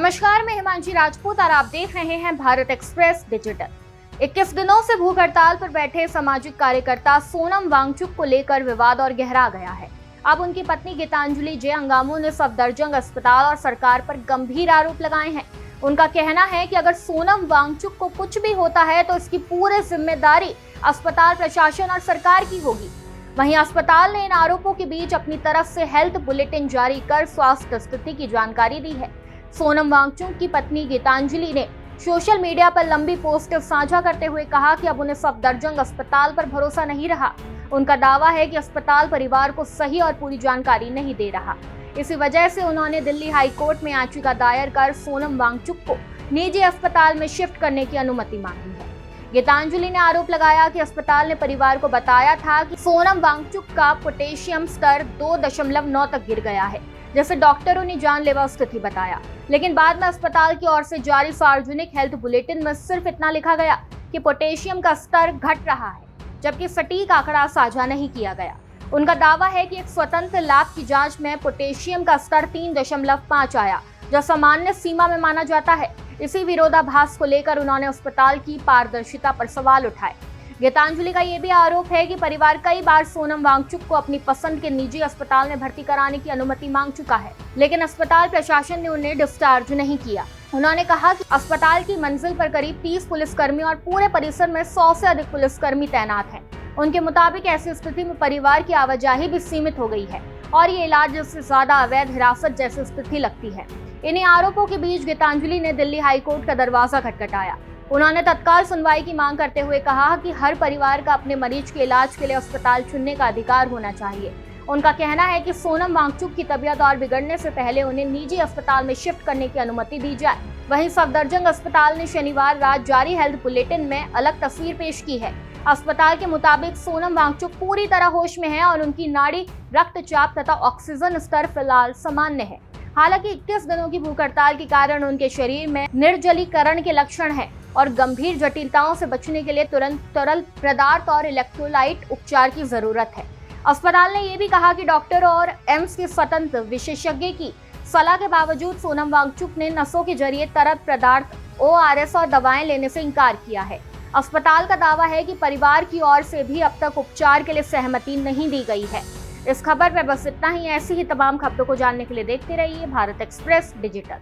नमस्कार, मैं हिमांशी राजपूत और आप देख रहे हैं भारत एक्सप्रेस डिजिटल। 21 दिनों से भूख हड़ताल पर बैठे सामाजिक कार्यकर्ता सोनम वांगचुक को लेकर विवाद और गहरा गया है। अब उनकी पत्नी गीतांजलि जे अंगामू ने सफदरजंग अस्पताल और सरकार पर गंभीर आरोप लगाए हैं। उनका कहना है कि अगर सोनम वांगचुक को कुछ भी होता है तो इसकी पूरी जिम्मेदारी अस्पताल प्रशासन और सरकार की होगी। वहीं अस्पताल ने इन आरोपों के बीच अपनी तरफ से हेल्थ बुलेटिन जारी कर स्वास्थ्य स्थिति की जानकारी दी है। सोनम वांगचुक की पत्नी गीतांजलि ने सोशल मीडिया पर लंबी पोस्ट साझा करते हुए कहा कि अब उन्हें सफदरजंग अस्पताल पर भरोसा नहीं रहा। उनका दावा है कि अस्पताल परिवार को सही और पूरी जानकारी नहीं दे रहा। इसी वजह से उन्होंने दिल्ली हाई कोर्ट में याचिका दायर कर सोनम वांगचुक को निजी अस्पताल में शिफ्ट करने की अनुमति मांगी है। गीतांजलि ने आरोप लगाया कि अस्पताल ने परिवार को बताया था कि सोनम वांगचुक का पोटेशियम स्तर 2.9 तक गिर गया है, जैसे डॉक्टरों ने जानलेवा स्थिति बताया। लेकिन बाद में अस्पताल की ओर से जारी सार्वजनिक हेल्थ बुलेटिन में सिर्फ इतना लिखा गया कि पोटेशियम का स्तर घट रहा है, जबकि सटीक आंकड़ा साझा नहीं किया गया। उनका दावा है कि एक स्वतंत्र लैब की जांच में पोटेशियम का स्तर 3.5 आया, जो सामान्य सीमा में माना जाता है। इसी विरोधाभास को लेकर उन्होंने अस्पताल की पारदर्शिता पर सवाल उठाए। गीतांजलि का ये भी आरोप है कि परिवार कई बार सोनम वांगचुक को अपनी पसंद के निजी अस्पताल में भर्ती कराने की अनुमति मांग चुका है, लेकिन अस्पताल प्रशासन ने उन्हें डिस्चार्ज नहीं किया। उन्होंने कहा कि अस्पताल की मंजिल पर करीब 30 पुलिसकर्मी और पूरे परिसर में 100 से अधिक पुलिसकर्मी तैनात हैं। उनके मुताबिक ऐसी स्थिति में परिवार की आवाजाही भी सीमित हो गई है और ये इलाज से ज्यादा अवैध हिरासत जैसी स्थिति लगती है। इन्हीं आरोपों के बीच गीतांजलि ने दिल्ली हाईकोर्ट का दरवाजा खटखटाया। उन्होंने तत्काल सुनवाई की मांग करते हुए कहा कि हर परिवार का अपने मरीज के इलाज के लिए अस्पताल चुनने का अधिकार होना चाहिए। उनका कहना है कि सोनम वांगचुक की तबीयत और बिगड़ने से पहले उन्हें निजी अस्पताल में शिफ्ट करने की अनुमति दी जाए। वहीं सफदरजंग अस्पताल ने शनिवार रात जारी हेल्थ बुलेटिन में अलग तस्वीर पेश की है। अस्पताल के मुताबिक सोनम वांगचुक पूरी तरह होश में है और उनकी नाड़ी, रक्तचाप तथा ऑक्सीजन स्तर फिलहाल सामान्य है। हालांकि 21 दिनों की भूख हड़ताल के कारण उनके शरीर में निर्जलीकरण के लक्षण हैं और गंभीर जटिलताओं से बचने के लिए तुरंत तरल पदार्थ और इलेक्ट्रोलाइट उपचार की जरूरत है। अस्पताल ने यह भी कहा कि डॉक्टर और एम्स के स्वतंत्र विशेषज्ञ की सलाह के बावजूद सोनम वांगचुक ने नसों के जरिए तरल पदार्थ ORS और दवाएं लेने से इनकार किया है। अस्पताल का दावा है कि परिवार की ओर से भी अब तक उपचार के लिए सहमति नहीं दी गई है। इस खबर पर बस इतना ही। ऐसी ही तमाम खबरों को जानने के लिए देखते रहिए भारत एक्सप्रेस डिजिटल।